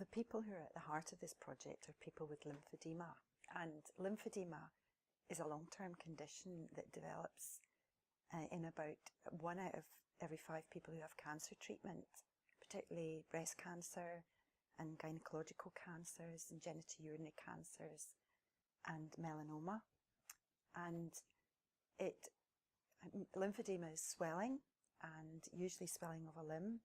The people who are at the heart of this project are people with lymphedema, and lymphedema is a long-term condition that develops in about 1 out of every 5 people who have cancer treatment, particularly breast cancer and gynecological cancers and genitourinary cancers and melanoma. And lymphedema is swelling, and usually swelling of a limb,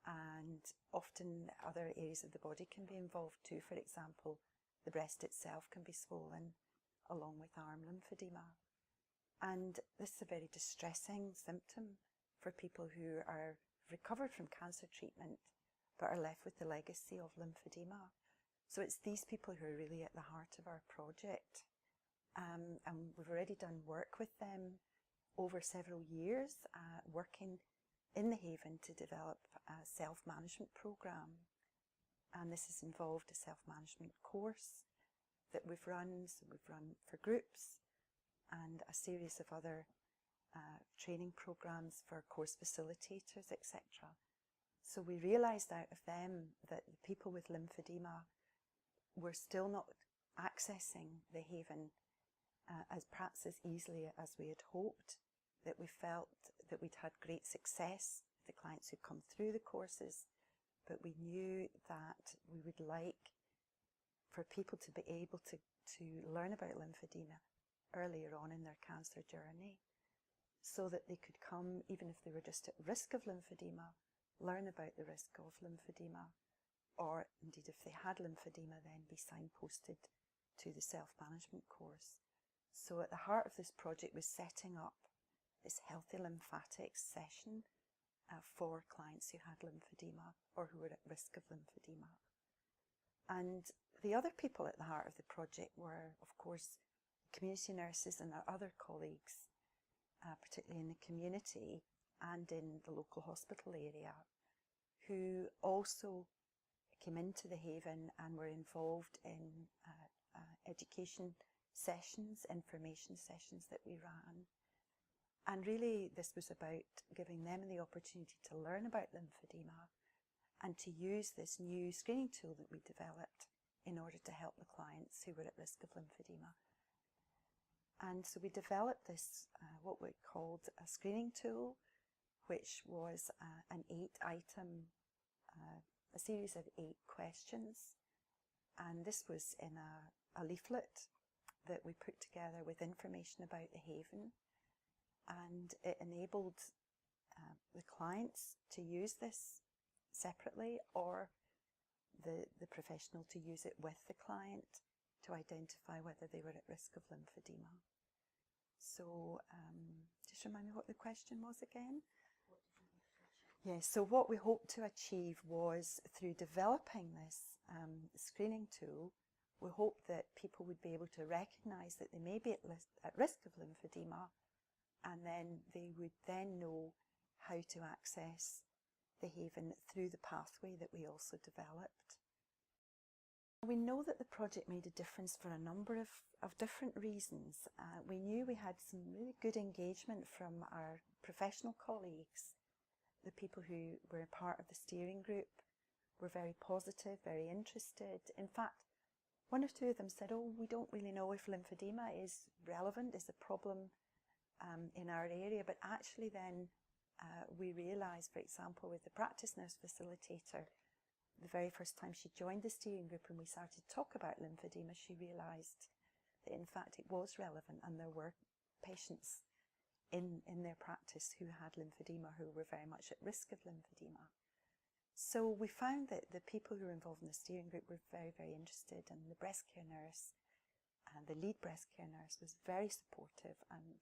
and often other areas of the body can be involved too. For example, the breast itself can be swollen along with arm lymphedema. And this is a very distressing symptom for people who are recovered from cancer treatment but are left with the legacy of lymphedema. So it's these people who are really at the heart of our project. And we've already done work with them over several years, working in the Haven to develop a self-management programme. And this has involved a self-management course that we've run. So we've run for groups, and a series of other training programmes for course facilitators, etc. So we realised out of them that the people with lymphedema were still not accessing the Haven as perhaps as easily as we had hoped, that we felt that we'd had great success with the clients who come through the courses, but we knew that we would like for people to be able to learn about lymphedema earlier on in their cancer journey, so that they could come, even if they were just at risk of lymphedema, learn about the risk of lymphedema, or indeed if they had lymphedema then be signposted to the self-management course. So at the heart of this project was setting up this healthy lymphatics session for clients who had lymphedema or who were at risk of lymphedema. And the other people at the heart of the project were, of course, community nurses and our other colleagues, particularly in the community and in the local hospital area, who also came into the Haven and were involved in education sessions, information sessions that we ran. And really this was about giving them the opportunity to learn about lymphedema and to use this new screening tool that we developed in order to help the clients who were at risk of lymphedema. And so we developed this, what we called a screening tool, which was an 8-item, a series of 8 questions. And this was in a leaflet that we put together with information about the Haven. And it enabled the clients to use this separately, or the professional to use it with the client to identify whether they were at risk of lymphedema. So just remind me what the question was again? Yes, so what we hoped to achieve was, through developing this screening tool, we hoped that people would be able to recognise that they may be at risk of lymphedema, and then they would then know how to access the Haven through the pathway that we also developed. We know that the project made a difference for a number of different reasons. We knew we had some really good engagement from our professional colleagues. The people who were part of the steering group were very positive, very interested. In fact, 1 or 2 of them said, "Oh, we don't really know if lymphedema is relevant, is a problem in our area." But actually then we realised, for example, with the practice nurse facilitator, the very first time she joined the steering group and we started to talk about lymphedema, she realised that in fact it was relevant, and there were patients in their practice who had lymphedema, who were very much at risk of lymphedema. So we found that the people who were involved in the steering group were very, very interested, and the breast care nurse, and the lead breast care nurse, was very supportive, and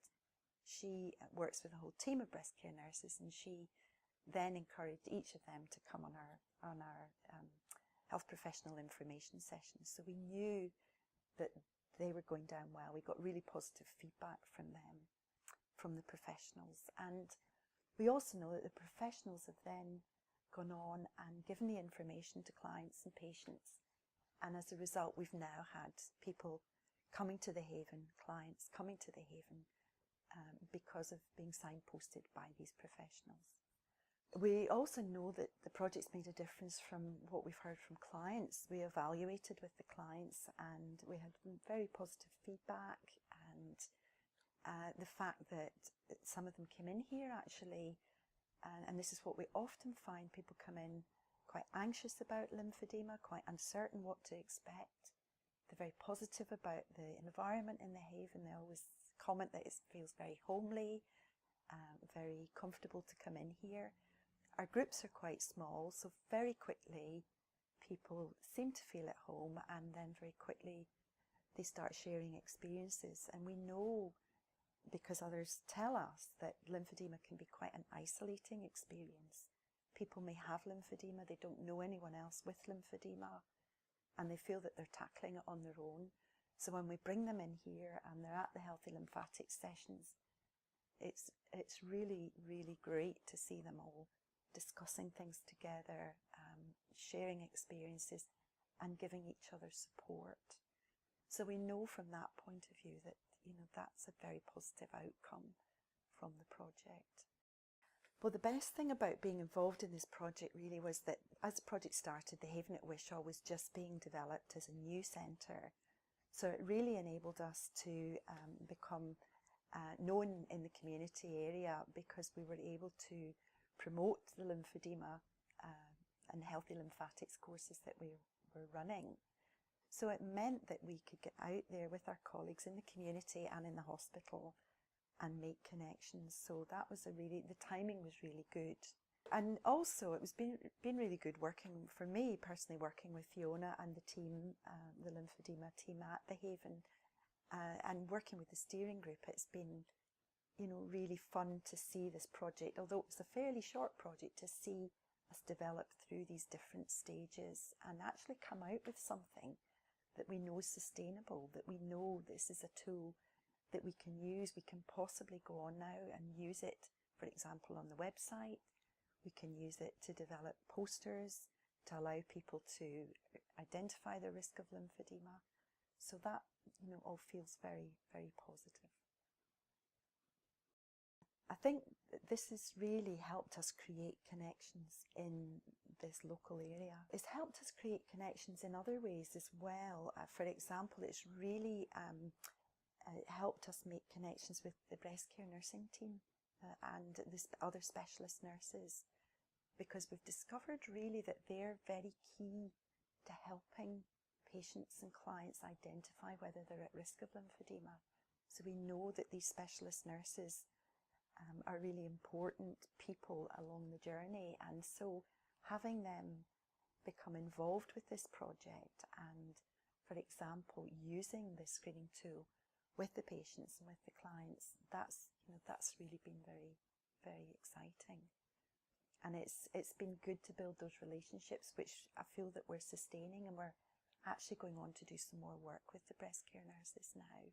she works with a whole team of breast care nurses, and she then encouraged each of them to come on our health professional information sessions. So we knew that they were going down well. We got really positive feedback from them, from the professionals. And we also know that the professionals have then gone on and given the information to clients and patients. And as a result, we've now had people coming to the Haven, clients coming to the Haven, because of being signposted by these professionals. We also know that the project's made a difference from what we've heard from clients. We evaluated with the clients and we had very positive feedback, and the fact that some of them came in here actually, and this is what we often find, people come in quite anxious about lymphedema, quite uncertain what to expect. They're very positive about the environment in the Haven. They always comment that it feels very homely, very comfortable to come in here. Our groups are quite small, so very quickly people seem to feel at home, and then very quickly they start sharing experiences. And we know, because others tell us, that lymphedema can be quite an isolating experience. People may have lymphedema, they don't know anyone else with lymphedema, and they feel that they're tackling it on their own. So when we bring them in here and they're at the Healthy Lymphatics sessions, it's really, really great to see them all discussing things together, sharing experiences and giving each other support. So we know from that point of view that, that's a very positive outcome from the project. Well, the best thing about being involved in this project really was that as the project started, the Haven at Wishaw was just being developed as a new centre. So it really enabled us to become known in the community area, because we were able to promote the lymphedema and healthy lymphatics courses that we were running. So it meant that we could get out there with our colleagues in the community and in the hospital and make connections. So that was the timing was really good. And also it was been really good working, for me personally, working with Fiona and the team, the lymphedema team at the Haven, and working with the steering group. It's been, really fun to see this project, although it was a fairly short project, to see us develop through these different stages and actually come out with something that we know is sustainable, that we know this is a tool that we can use. We can possibly go on now and use it, for example, on the website. We can use it to develop posters to allow people to identify the risk of lymphedema. So that, all feels very, very positive. I think this has really helped us create connections in this local area. It's helped us create connections in other ways as well. For example, it's really helped us make connections with the breast care nursing team and the other specialist nurses, because we've discovered really that they're very key to helping patients and clients identify whether they're at risk of lymphedema. So we know that these specialist nurses are really important people along the journey, and so having them become involved with this project and, for example, using this screening tool with the patients and with the clients, that's really been very, very exciting. And it's been good to build those relationships, which I feel that we're sustaining, and we're actually going on to do some more work with the breast care nurses now.